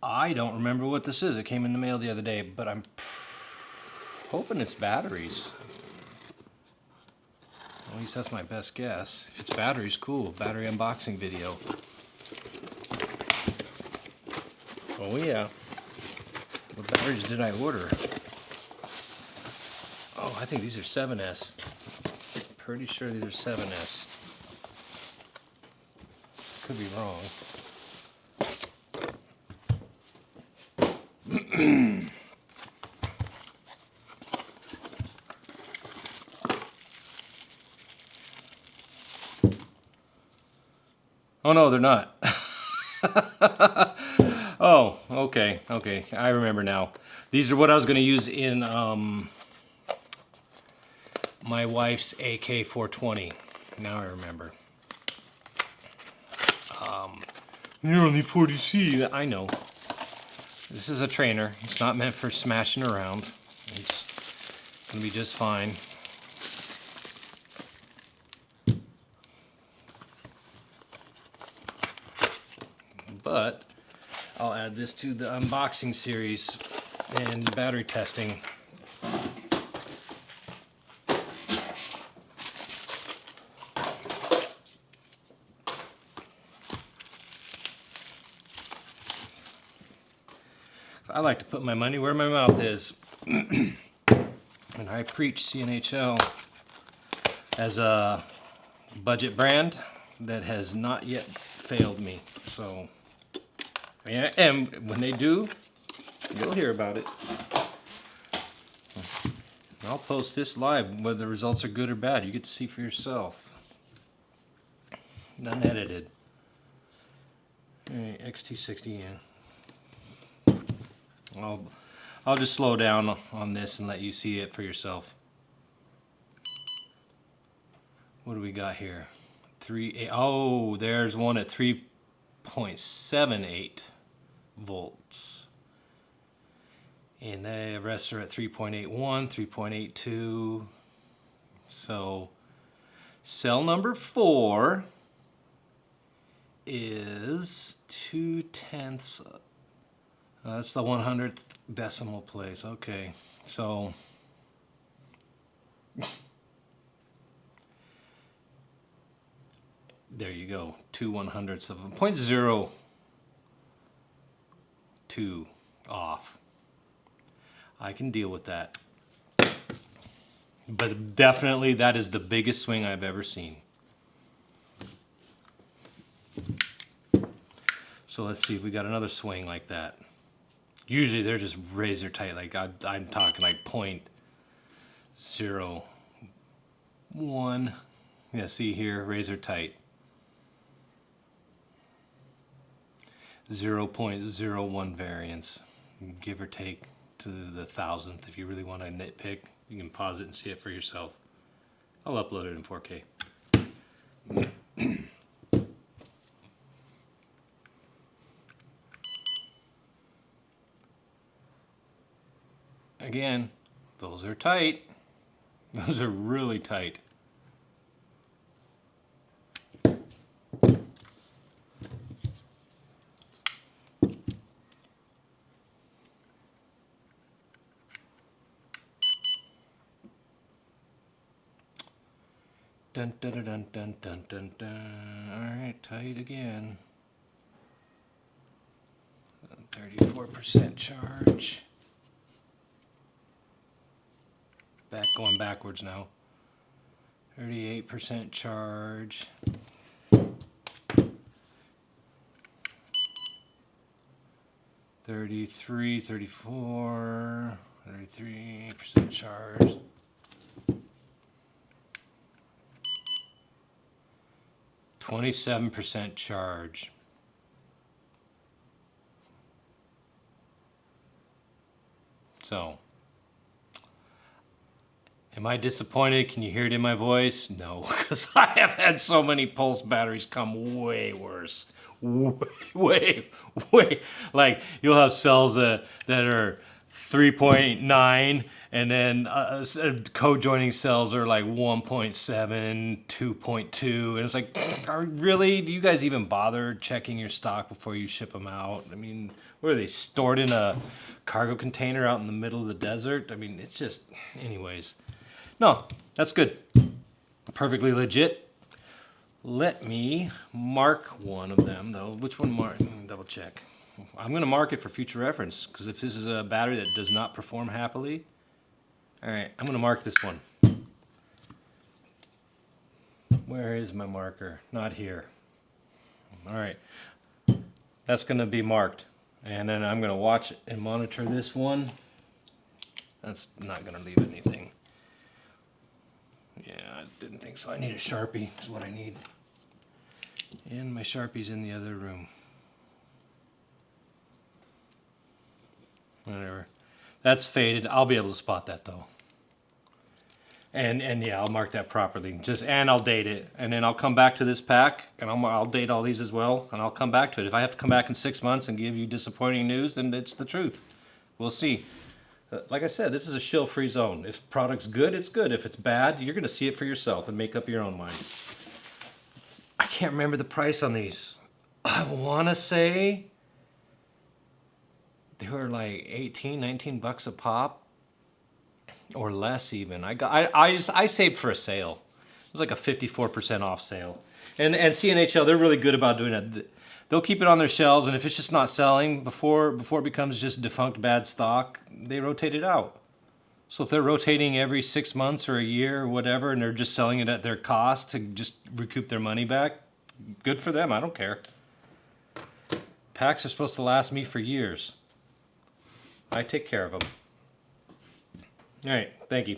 I don't remember what this is. It came in the mail the other day, but I'm hoping it's batteries. At least that's my best guess. If it's batteries, cool. Battery unboxing video. Oh yeah. What batteries did I order? Oh, I think these are 7S. Pretty sure these are 7S. Could be wrong. Oh no, they're not. Oh, okay, okay. I remember now. These are what I was going to use in my wife's AK-420. Now I remember. You're only 40C. I know. This is a trainer. It's not meant for smashing around. It's going to be just fine. But I'll add this to the unboxing series and battery testing. I like to put my money where my mouth is. And I preach CNHL as a budget brand that has not yet failed me. So, yeah, and when they do, you'll hear about it. I'll post this live, whether the results are good or bad. You get to see for yourself. Unedited. All right, XT60, yeah. I'll just slow down on this and let you see it for yourself. What do we got here? 3.8. Oh, there's one at 3.78 volts. And the rest are at 3.81, 3.82. So cell number 4 is 0.2. That's the 100th decimal place. Okay, so there you go. 2/100ths of a 0.02 off. I can deal with that. But definitely that is the biggest swing I've ever seen. So let's see if we got another swing like that. Usually they're just razor tight, like I'm talking like 0.01. Yeah, see here, razor tight. 0.01 variance, give or take to the thousandth. If you really want to nitpick, you can pause it and see it for yourself. I'll upload it in 4K. Again, those are tight. Those are really tight. Dun dun dun dun dun dun dun. All right, tight again. 34% charge. Going backwards now. 38% charge. 33, 34, 33% charge. 27% charge. So, am I disappointed? Can you hear it in my voice? No, because I have had so many pulse batteries come way worse. Way. Like, you'll have cells that are 3.9, and then co-joining cells are like 1.7, 2.2, and it's like, really? Do you guys even bother checking your stock before you ship them out? I mean, what are they, stored in a cargo container out in the middle of the desert? I mean, it's just, anyways. No, that's good. Perfectly legit. Let me mark one of them, though. Which one mark? Double check. I'm going to mark it for future reference, because if this is a battery that does not perform happily, all right, I'm going to mark this one. Where is my marker? Not here. All right, that's going to be marked, and then I'm going to watch and monitor this one. That's not going to leave anything. Yeah, I didn't think so. I need a Sharpie is what I need. And my Sharpie's in the other room. Whatever. That's faded. I'll be able to spot that though. And yeah, I'll mark that properly. And I'll date it. And then I'll come back to this pack and I'll date all these as well. And I'll come back to it. If I have to come back in 6 months and give you disappointing news, then it's the truth. We'll see. Like I said, this is a shill-free zone. If product's good, it's good. If it's bad, you're going to see it for yourself and make up your own mind. I can't remember the price on these. I want to say they were like 18, 19 bucks a pop, or less even. I saved for a sale. It was like a 54% off sale. And CNHL, they're really good about doing it. They'll keep it on their shelves, and if it's just not selling before it becomes just defunct bad stock, they rotate it out. So if they're rotating every 6 months or a year or whatever, and they're just selling it at their cost to just recoup their money back, good for them. I don't care. Packs are supposed to last me for years. I take care of them. All right, thank you.